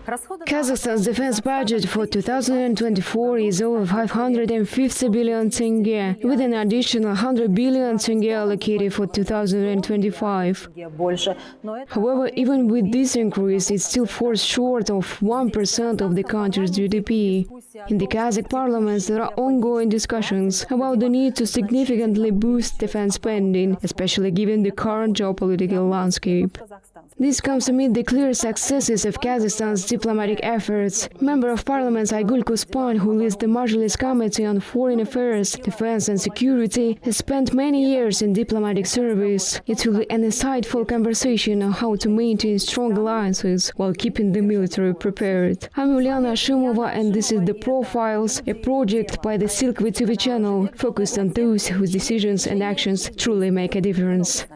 Kazakhstan's defense budget for 2024 is over 550 billion tenge, with an additional 100 billion tenge allocated for 2025. However, even with this increase, it still falls short of 1% of the country's GDP. In the Kazakh Parliament, there are ongoing discussions about the need to significantly boost defense spending, especially given the current geopolitical landscape. This comes amid the clear successes of Kazakhstan's diplomatic efforts. Member of Parliament Aigul Kuspan, who leads the Mazhilis Committee on Foreign Affairs, Defense and Security, has spent many years in diplomatic service. It will be an insightful conversation on how to maintain strong alliances while keeping the military prepared. I'm Uliana Ashimova, and this is The Profiles, a project by the Silkvi TV channel, focused on those whose decisions and actions truly make a difference.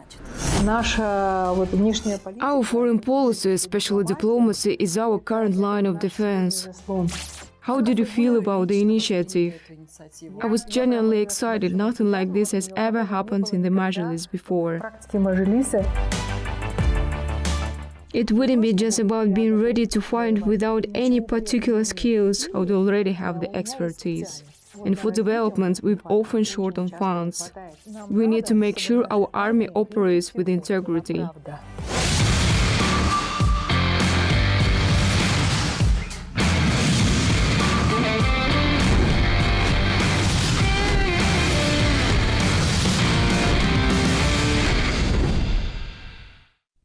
Our foreign policy, especially diplomacy, is our current line of defense. How did you feel about the initiative? I was genuinely excited. Nothing like this has ever happened in the Mazhilis before. It wouldn't be just about being ready to fight without any particular skills. I would already have the expertise. And for development, we've often short on funds. We need to make sure our army operates with integrity.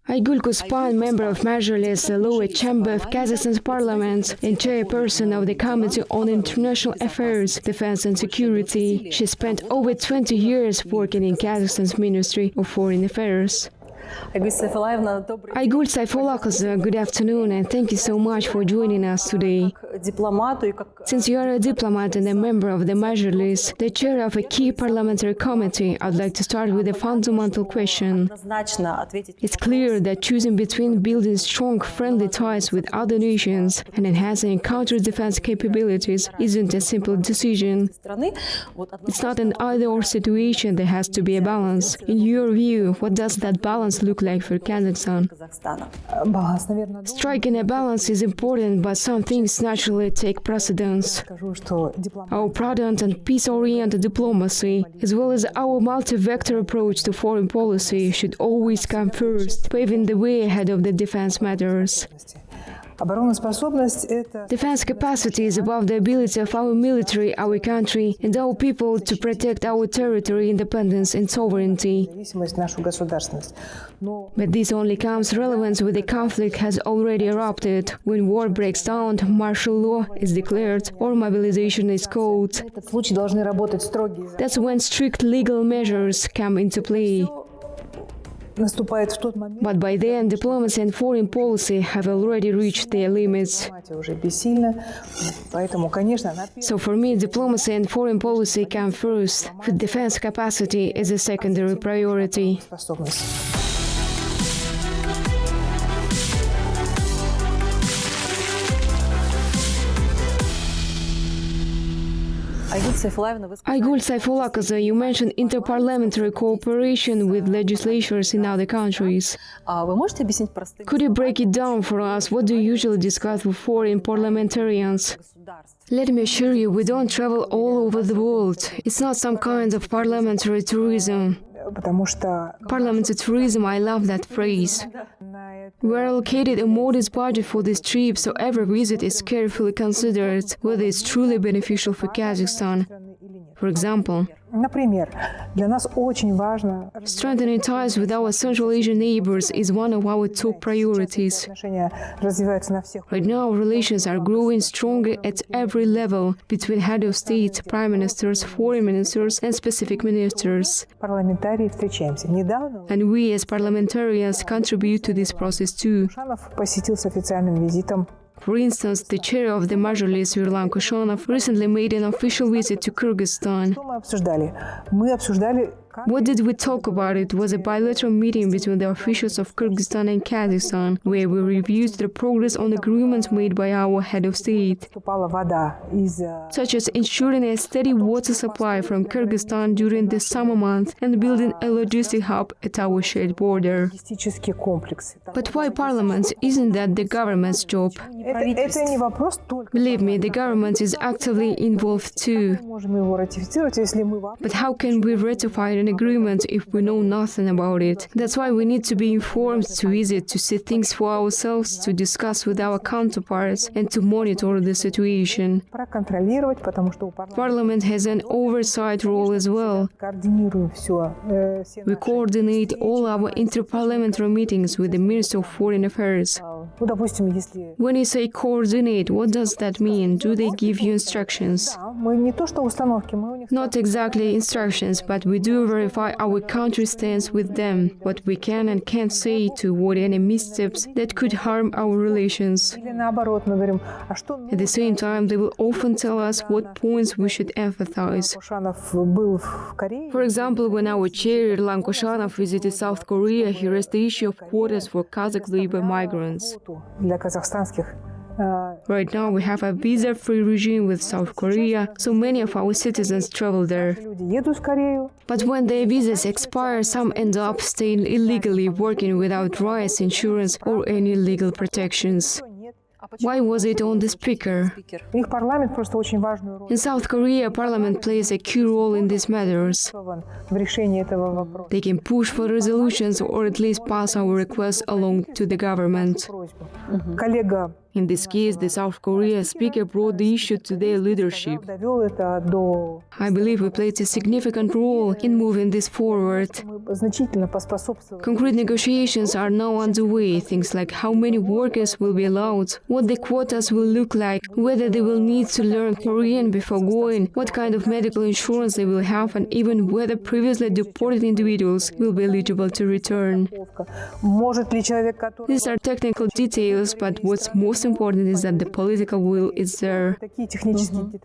Aigul Kuspan, member of Mazhilis, the lower chamber of Kazakhstan's parliament, and chairperson of the Committee on International Affairs, Defense and Security. She spent over 20 years working in Kazakhstan's Ministry of Foreign Affairs. Aigul Sayfulakova, good afternoon, and thank you so much for joining us today. Since you are a diplomat and a member of the Mazhilis, the chair of a key parliamentary committee, I'd like to start with a fundamental question. It's clear that choosing between building strong, friendly ties with other nations and enhancing counter-defense capabilities isn't a simple decision. It's not an either-or situation. There has to be a balance. In your view, what does that balance look like for Kazakhstan? Striking a balance is important, but some things naturally take precedence. Our prudent and peace-oriented diplomacy, as well as our multi-vector approach to foreign policy, should always come first, paving the way ahead of the defense matters. Defense capacity is about the ability of our military, our country, and our people to protect our territory, independence, and sovereignty. But this only comes relevance when the conflict has already erupted. When war breaks down, martial law is declared, or mobilization is called. That's when strict legal measures come into play. But by then, diplomacy and foreign policy have already reached their limits. So for me, diplomacy and foreign policy come first, with defense capacity as a secondary priority. Aigul Sayfulakova, you mentioned interparliamentary cooperation with legislatures in other countries. Could you break it down for us? What do you usually discuss with foreign parliamentarians? Let me assure you, we don't travel all over the world. It's not some kind of parliamentary tourism. Parliamentary tourism, I love that phrase. We are allocated a modest budget for this trip, so every visit is carefully considered, whether it's truly beneficial for Kazakhstan. For example, strengthening ties with our Central Asian neighbors is one of our top priorities. Right now, relations are growing stronger at every level between head of state, prime ministers, foreign ministers, and specific ministers. And we, as parliamentarians, contribute to this process too. For instance, the chair of the Mazhilis, Kuspan, recently made an official visit to Kyrgyzstan. What did we talk about? It was a bilateral meeting between the officials of Kyrgyzstan and Kazakhstan, where we reviewed the progress on agreements made by our head of state, such as ensuring a steady water supply from Kyrgyzstan during the summer months and building a logistic hub at our shared border. But why Parliament? Isn't that the government's job? Believe me, the government is actively involved too. But how can we ratify an agreement if we know nothing about it? That's why we need to be informed, to visit, to see things for ourselves, to discuss with our counterparts, and to monitor the situation. Parliament has an oversight role as well. We coordinate all our interparliamentary meetings with the Minister of Foreign Affairs. When you say coordinate, what does that mean? Do they give you instructions? Not exactly instructions, but we do verify our country's stance with them, what we can and can't say to avoid any missteps that could harm our relations. At the same time, they will often tell us what points we should emphasize. For example, when our chair, Aigul Kuspan, visited South Korea, he raised the issue of quotas for Kazakh labor migrants. Right now, we have a visa-free regime with South Korea, so many of our citizens travel there. But when their visas expire, some end up staying illegally, working without rights, insurance, or any legal protections. Why was it on the speaker? In South Korea, Parliament plays a key role in these matters. They can push for resolutions or at least pass our requests along to the government. In this case, the South Korea speaker brought the issue to their leadership. I believe we played a significant role in moving this forward. Concrete negotiations are now underway, things like how many workers will be allowed, what the quotas will look like, whether they will need to learn Korean before going, what kind of medical insurance they will have, and even whether previously deported individuals will be eligible to return. These are technical details, but what's most important is that the political will is there.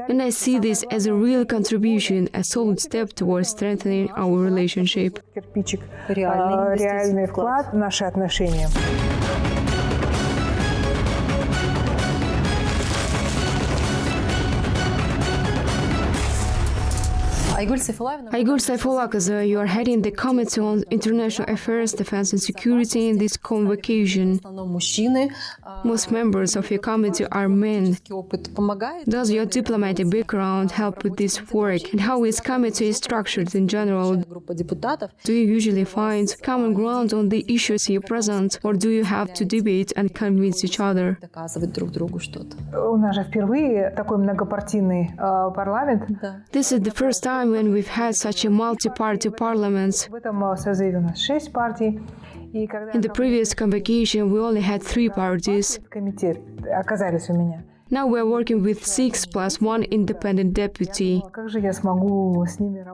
And I see this as a real contribution, a solid step towards strengthening our relationship. Реальный вклад в наши отношения. Aigul Kuspan, you are heading the Committee on International Affairs, Defense and Security in this convocation. Most members of your committee are men. Does your diplomatic background help with this work? And how is committee structured in general? Do you usually find common ground on the issues you present, or do you have to debate and convince each other? This is the first time when we've had such a multi-party parliament. In the previous convocation, we only had 3 parties. Now we are working with 6 plus 1 independent deputy.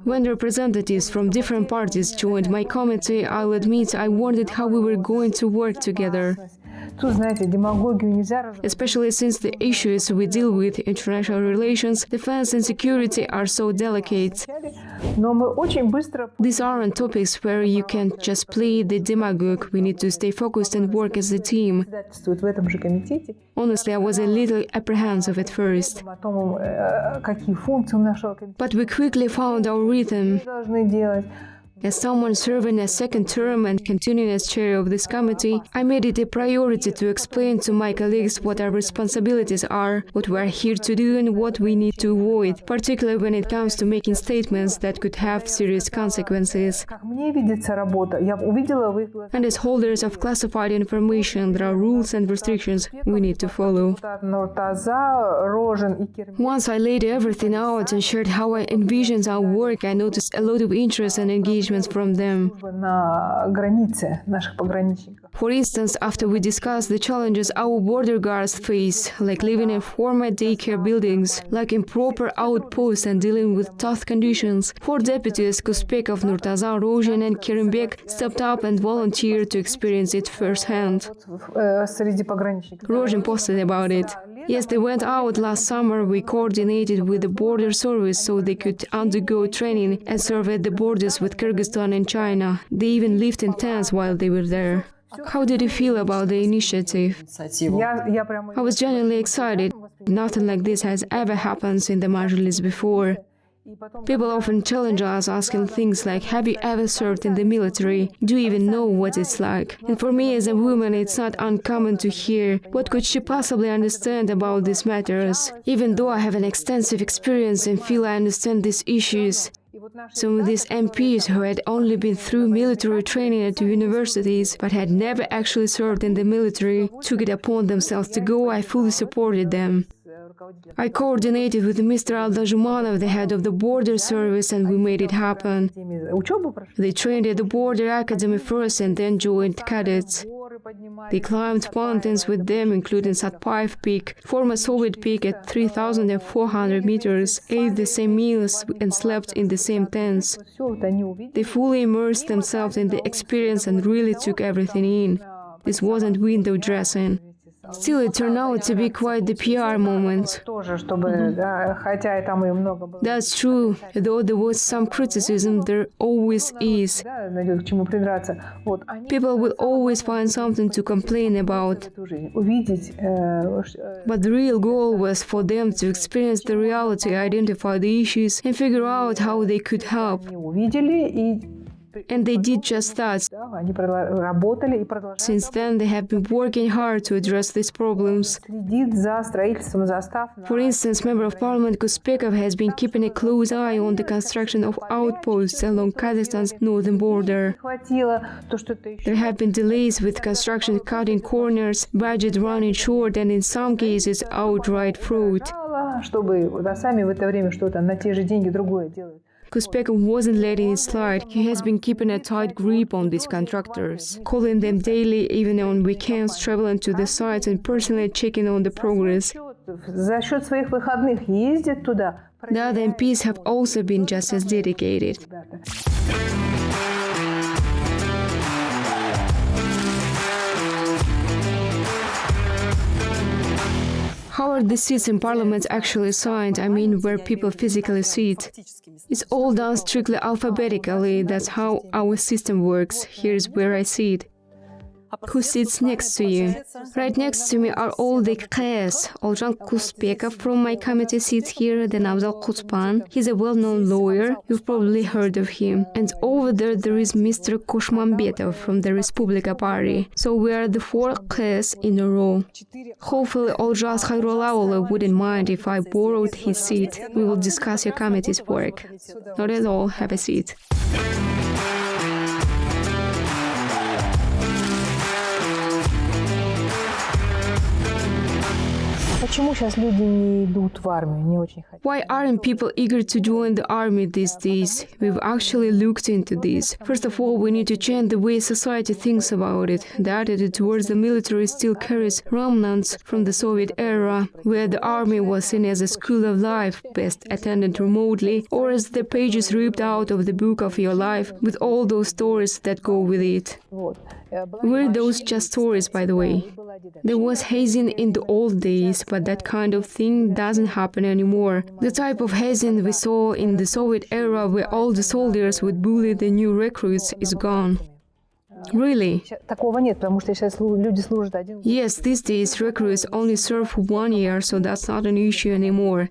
When representatives from different parties joined my committee, I'll admit I wondered how we were going to work together. Especially since the issues we deal with, international relations, defense and security, are so delicate. These aren't topics where you can just play the demagogue. We need to stay focused and work as a team. Honestly, I was a little apprehensive at first. But we quickly found our rhythm. As someone serving a second term and continuing as chair of this committee, I made it a priority to explain to my colleagues what our responsibilities are, what we are here to do and what we need to avoid, particularly when it comes to making statements that could have serious consequences. And as holders of classified information, there are rules and restrictions we need to follow. Once I laid everything out and shared how I envisioned our work, I noticed a lot of interest and engagement from them. For instance, after we discussed the challenges our border guards face, like living in former daycare buildings, like improper outposts and dealing with tough conditions, 4 deputies, Kuspekov, Nurtaza, Rozhin and Kerimbek, stepped up and volunteered to experience it firsthand. Rozhin posted about it. Yes, they went out last summer. We coordinated with the border service so they could undergo training and serve at the borders with Kyrgyzstan and China. They even lived in tents while they were there. How did you feel about the initiative? I was genuinely excited. Nothing like this has ever happened in the Mazhilis before. People often challenge us asking things like, have you ever served in the military? Do you even know what it's like? And for me as a woman, it's not uncommon to hear, what could she possibly understand about these matters? Even though I have an extensive experience and feel I understand these issues. Some of these MPs who had only been through military training at universities but had never actually served in the military took it upon themselves to go. I fully supported them. I coordinated with Mr. Aldajumanov, the head of the border service, and we made it happen. They trained at the border academy first and then joined cadets. They climbed mountains with them, including Satpaev Peak, former Soviet peak at 3,400 meters, ate the same meals and slept in the same tents. They fully immersed themselves in the experience and really took everything in. This wasn't window dressing. Still, it turned out to be quite the PR moment. That's true. Though there was some criticism, there always is. People will always find something to complain about. But the real goal was for them to experience the reality, identify the issues, and figure out how they could help. And they did just that. Since then, they have been working hard to address these problems. For instance, Member of Parliament Kuspekov has been keeping a close eye on the construction of outposts along Kazakhstan's northern border. There have been delays with construction cutting corners, budget running short, and in some cases, outright fraud. Kuspekov wasn't letting it slide. He has been keeping a tight grip on these contractors, calling them daily, even on weekends, traveling to the sites and personally checking on the progress. The other MPs have also been just as dedicated. How are the seats in parliament actually assigned? I mean, where people physically sit. It's all done strictly alphabetically. That's how our system works. Here's where I sit. Who sits next to you? Right next to me are all the KS. Aigul Kuspan from my committee sits here, then Aigul Kuspan. He's a well-known lawyer. You've probably heard of him. And over there is Mr. Koshmanbetov from the Respublika Party. So we are the 4 KS in a row. Hopefully Oljas Khayrolaoğlu wouldn't mind if I borrowed his seat. We will discuss your committee's work. Not at all. Have a seat. Why aren't people eager to join the army these days? We've actually looked into this. First of all, we need to change the way society thinks about it. The attitude towards the military still carries remnants from the Soviet era, where the army was seen as a school of life, best attended remotely, or as the pages ripped out of the book of your life, with all those stories that go with it. Were those just stories, by the way? There was hazing in the old days, but that kind of thing doesn't happen anymore. The type of hazing we saw in the Soviet era, where all the soldiers would bully the new recruits, is gone. Really? Yes, these days recruits only serve for 1 year, so that's not an issue anymore.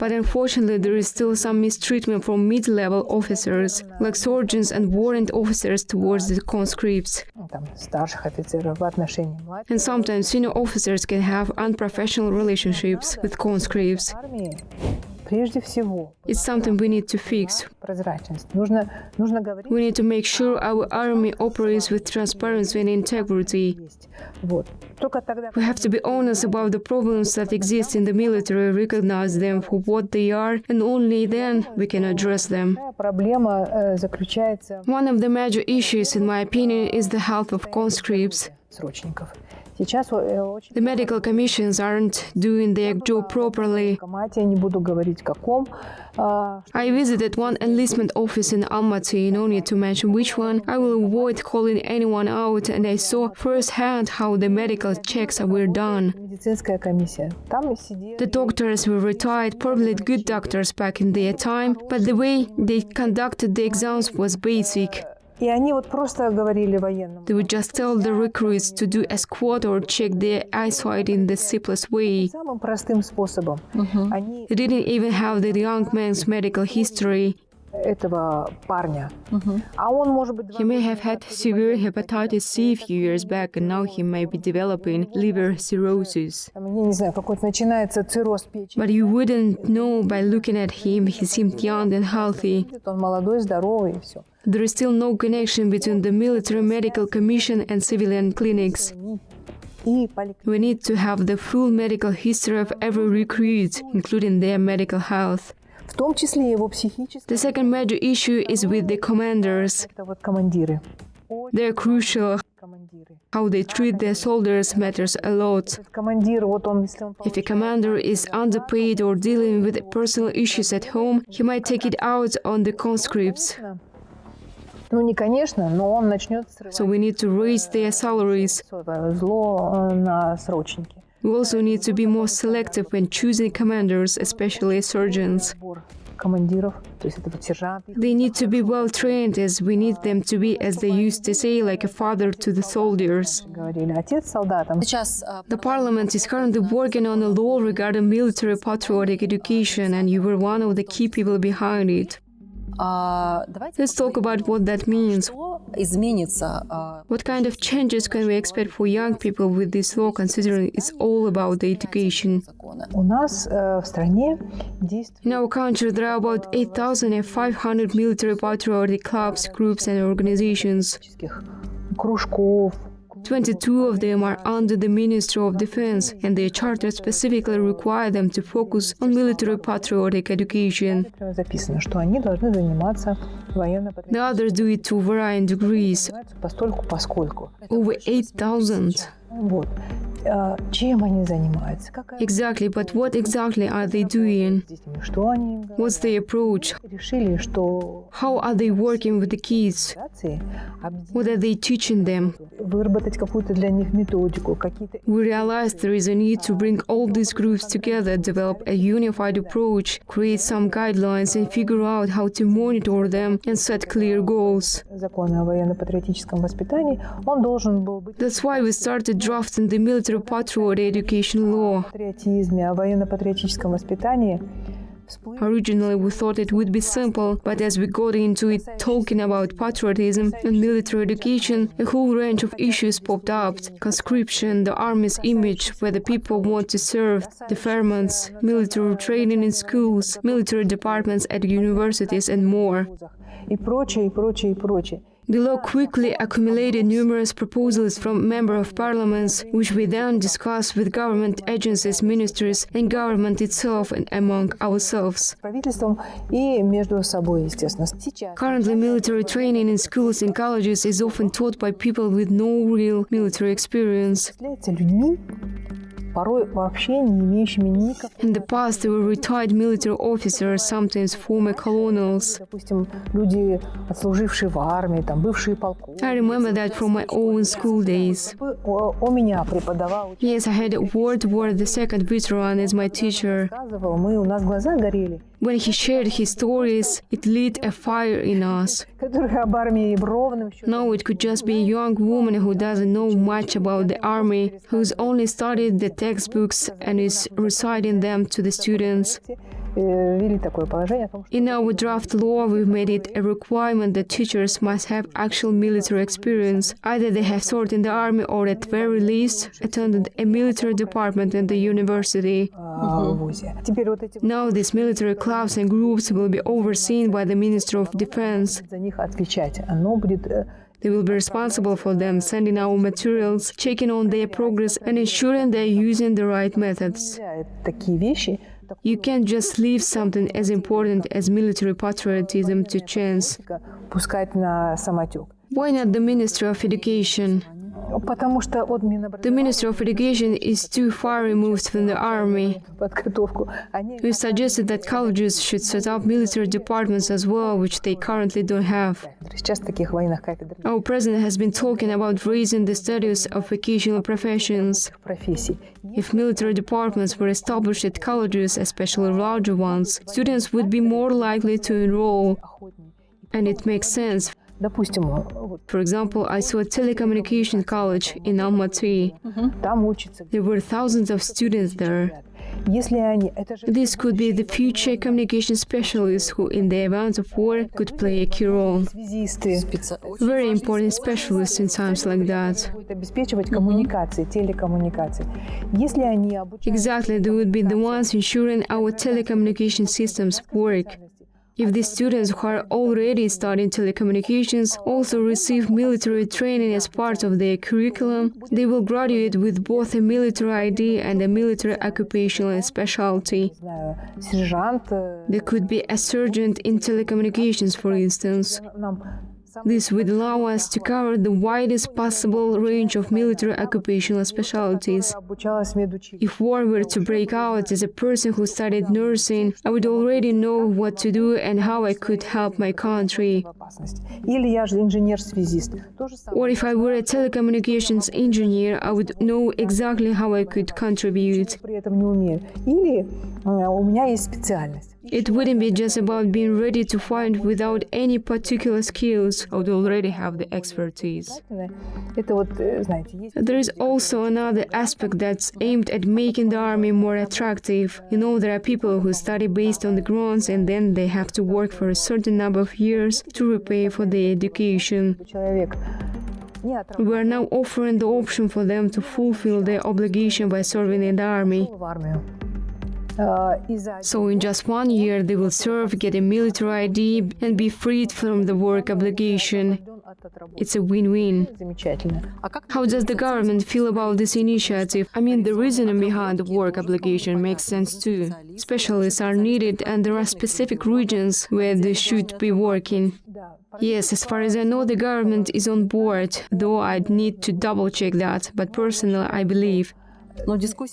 But unfortunately, there is still some mistreatment from mid-level officers, like sergeants and warrant officers towards the conscripts. And sometimes senior officers can have unprofessional relationships with conscripts. It's something we need to fix. We need to make sure our army operates with transparency and integrity. We have to be honest about the problems that exist in the military, recognize them for what they are, and only then we can address them. One of the major issues, in my opinion, is the health of conscripts. Сейчас очень The medical commissions aren't doing their job properly. я не буду говорить каком. I visited one enlistment office in Almaty, no need to mention which one. I will avoid calling anyone out, and I saw firsthand how the medical checks were done. Медицинская комиссия. Там сидели. The doctors were retired, probably good doctors back in their time, but the way they conducted the exams was basic. И они вот просто говорили военным. They would just tell the recruits to do a squat or check their eyesight in the simplest way. Самым простым способом. Они They didn't even have the young man's medical history. этого парня. А он, может быть, He may have had severe hepatitis C a few years back, and now he may be developing liver cirrhosis. я не знаю, какой-то начинается цирроз печени. But you wouldn't know by looking at him. He seemed young and healthy. Он молодой, здоровый и все. There is still no connection between the military medical commission and civilian clinics. И поликлиника. We need to have the full medical history of every recruit, including their medical health. В том числе его психическое. The second major issue is with the commanders. Это вот командиры. They're crucial. Командиры. How they treat their soldiers matters a lot. Командир, вот он, если он If a commander is underpaid or dealing with personal issues at home, he might take it out on the conscripts. ну не конечно, но он начнет So we need to raise their salaries. зло на срочники. We also need to be more selective when choosing commanders, especially surgeons. Сбор командиров, то есть это вот сержант. They need to be well trained, as we need them to be, as they used to say, like a father to the soldiers. Говорили, отец солдатам. The parliament is currently working on a law regarding military patriotic education, and you were one of the key people behind it. Let's talk about what that means. What kind of changes can we expect for young people with this law, considering it's all about the education? У нас в стране действует In our country, there are about 8,500 military patriotic clubs, groups, and organizations. кружков. 22 of them are under the Ministry of Defense, and their charter specifically require them to focus on military patriotic education. Записано, что они должны заниматься военно-патриотическим. The others do it to varying degrees, Постольку, поскольку. over 8,000. Вот. Чем они занимаются? Какая Exactly, but what exactly are they doing? с детьми? Что они им говорят? What's their approach? Решили, что How are they working with the kids? организации объединить, What are they teaching them? выработать какую-то для них методику, какие-то We realize there is a need to bring all these groups together, develop a unified approach, create some guidelines, and figure out how to monitor them and set clear goals. законы о военно-патриотическом воспитании, он должен был быть That's why we started drafting the military patriotic education law. о патриотизме, о военно-патриотическом воспитании. Originally, we thought it would be simple, but as we got into it, talking about patriotism and military education, a whole range of issues popped up. Conscription, the army's image, whether people want to serve, deferments, military training in schools, military departments at universities, and more. И прочее, и прочее, и прочее. The law quickly accumulated numerous proposals from members of parliaments, which we then discussed with government agencies, ministries, and government itself and among ourselves. Правительством и между собой, естественно. Сейчас Currently, military training in schools and colleges is often taught by people with no real military experience. являются людьми, порой вообще не имеющими никакого. In the past, they were retired military officers, sometimes former colonels. Допустим, люди, отслужившие в армии, там, бывшие полковники. I remember that from my own school days. У меня преподавал, Yes, I had a World War II veteran as my teacher. рассказывал, у нас глаза горели, When he shared his stories, it lit a fire in us. которые об армии ровным счетом. Now it could just be a young woman who doesn't know much about the army, who's only studied the textbooks and is reciting them to the students. Ввели такое положение о том, что In our draft law, we've made it a requirement that teachers must have actual military experience. Either they have served in the army or at very least attended a military department in the university. в ВУЗе. Теперь вот эти Now these military clubs and groups will be overseen by the Ministry of Defense. за них отвечать. Оно будет They will be responsible for them, sending out materials, checking on their progress, and ensuring they're using the right methods. такие вещи, You can't just leave something as important as military patriotism to chance. пускать на самотек. Why not the Ministry of Education? Потому что от The Ministry of Education is too far removed from the army. подготовку. We've suggested that colleges should set up military departments as well, which they currently don't have. Сейчас таких военных кафедр Our president has been talking about raising the status of vocational professions. профессий. If military departments were established at colleges, especially larger ones, students would be more likely to enroll. And it makes sense. Допустим, вот For example, I saw a telecommunication college in Almaty. там учатся. There were thousands of students there. Если они, это же This could be the future communication specialists who, in the event of war, could play a key role. связисты, Very important specialists in times like that. будут обеспечивать коммуникации, телекоммуникации. Если они обучают Exactly, they would be the ones ensuring our telecommunication systems work. If the students who are already studying telecommunications also receive military training as part of their curriculum, they will graduate with both a military ID and a military occupational specialty. не знаю, сержант, They could be a sergeant in telecommunications, for instance. нам This would allow us to cover the widest possible range of military occupational specialties. обучалась медучилищу. If war were to break out, as a person who studied nursing, I would already know what to do and how I could help my country. Или я же инженер-связист. То же самое. Or if I were a telecommunications engineer, I would know exactly how I could contribute. При этом не умею. Или у меня есть специальность. It wouldn't be just about being ready to fight without any particular skills. I would already have the expertise. Это вот, знаете, есть There is also another aspect that's aimed at making the army more attractive. You know, there are people who study based on the grants and then they have to work for a certain number of years to repay for their education. человек не отработал We are now offering the option for them to fulfill their obligation by serving in the army. в армию. И за So in just 1 year they will serve, get a military ID and be freed from the work obligation. от отработки. It's a win-win. Замечательно. How does the government feel about this initiative? I mean, the reasoning behind the work obligation makes sense too. Specialists are needed and there are specific regions where they should be working. Да, Yes, as far as I know, the government is on board, though I'd need to double-check that, but personally, I believe.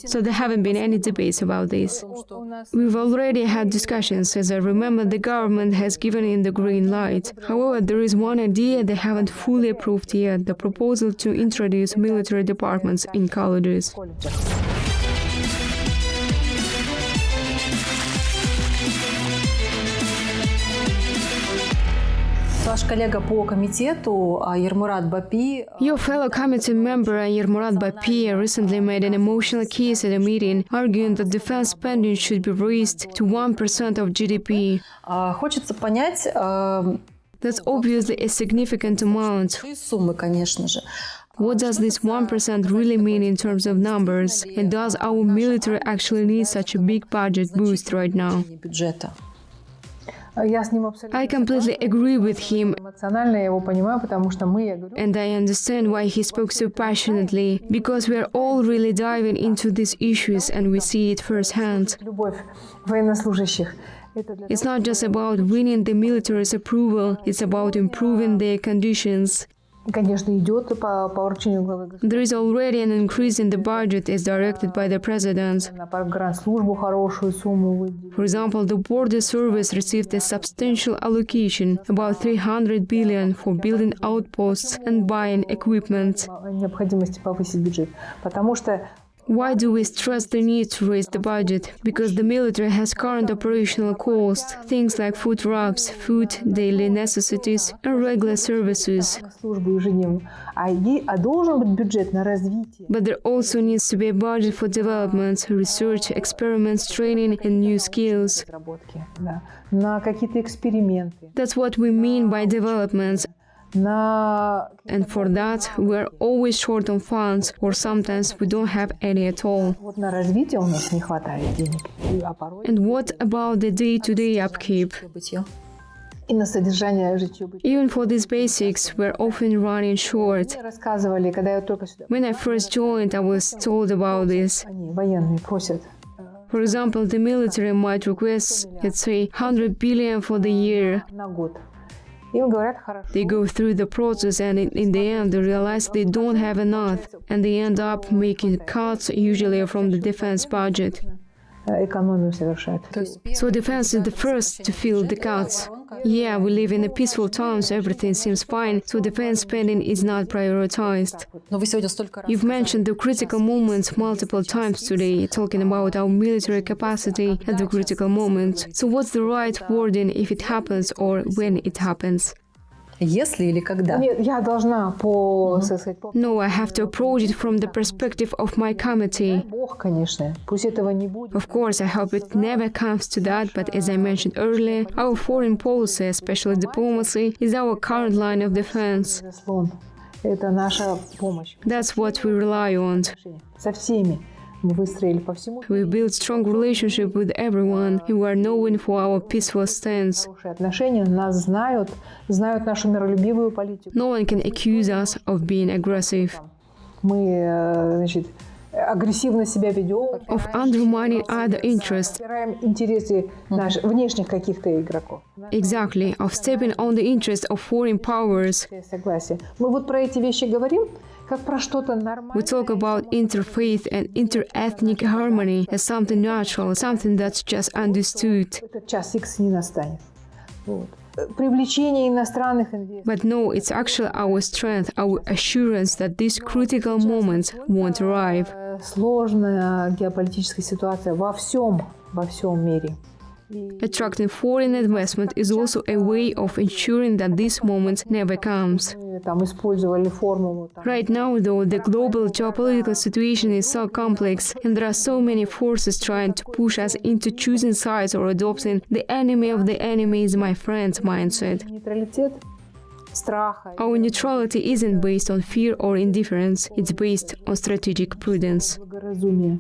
So there haven't been any debates about this. у нас We've already had discussions. As I remember, the government has given in the green light. However, there is one idea they haven't fully approved yet, the proposal to introduce military departments in colleges. колледжах. Ваш коллега по комитету Ермурат Бапи Your fellow committee member Yermurat Bapi recently made an emotional case at a meeting, arguing that defense spending should be raised to 1% of GDP. хочется понять That's obviously a significant amount. суммы, конечно же. What does this 1% really mean in terms of numbers? And does our military actually need such a big budget boost right now? Бюджета. Я с ним абсолютно I completely agree with him, эмоционально я его понимаю, потому что мы, я говорю, and I understand why he spoke so passionately, because we are all really diving into these issues and we see it firsthand. любовь военнослужащих. Это для It's not just about winning the military's approval, it's about improving their conditions. конечно, идет по поручению главы государства. There is already an increase in the budget as directed by the president. На погранслужбу хорошую сумму выделили. For example, the border service received a substantial allocation, about 300 billion, for building outposts and buying equipment. О необходимости повысить бюджет. Потому что Why do we stress the need to raise the budget? Because the military has current operational costs, things like food wraps, food, daily necessities, and regular services. на службу ежедневную. А должен быть бюджет на развитие. But there also needs to be a budget for development, research, experiments, training, and new skills. Разработки, да. На какие-то эксперименты. That's what we mean by development. На And for that, we're always short on funds, or sometimes we don't have any at all. вот на развитие у нас не хватает денег. А порой And what about the day-to-day upkeep? Бытие. и на содержание житья бытия. Even for these basics, we're often running short. Мне рассказывали, когда я только сюда. When I first joined, I was told about this. Они, военные, просят For example, the military might request, let's say, 100 billion for the year. на год. Им говорят хорошо. They go through the process and in the end they realize they don't have enough and they end up making cuts, usually from the defense budget. Экономию совершают. So defense is the first to feel the cuts. Yeah, we live in a peaceful times, everything seems fine, so defense spending is not prioritized. Но вы сегодня столько раз You've mentioned the critical moments multiple times today, talking about our military capacity at the critical moment. So what's the right wording if it happens or when it happens? Если или когда? Нет, я должна по, так сказать, по... No, I have to approach it from the perspective of my committee. Бог, конечно. Пусть этого не будет. Of course, I hope it never comes to that, but as I mentioned earlier, our foreign policy, especially diplomacy, is our current line of defense. Заслон. Это наша помощь. That's what we rely on. Со всеми. Мы выстроили по всему. We build strong relationship with everyone, and we are known for our peaceful stance. Хорошие отношения. Нас знают нашу миролюбивую политику. No one can accuse us of being aggressive, Мы, значит, агрессивно себя ведем. of undermining other interests. Опираем интересы наших внешних каких-то игроков. Exactly, of stepping on the interests of foreign powers. Согласие. Мы вот про эти вещи говорим, как про что-то нормальное. We talk about interfaith and interethnic harmony as something natural, something that's just understood. Этот час X не настанет. Вот. Привлечение иностранных инвесторов. But no, it's actually our strength, our assurance that these critical moments won't arrive. Сложная геополитическая ситуация во всем мире. Attracting foreign investment is also a way of ensuring that this moment never comes. Мы там использовали формулу. Right now, though, the global geopolitical situation is so complex, and there are so many forces trying to push us into choosing sides or adopting the enemy of the enemy is my friend mindset. Нейтралитет, страха. Our neutrality isn't based on fear or indifference, it's based on strategic prudence. Благоразумие.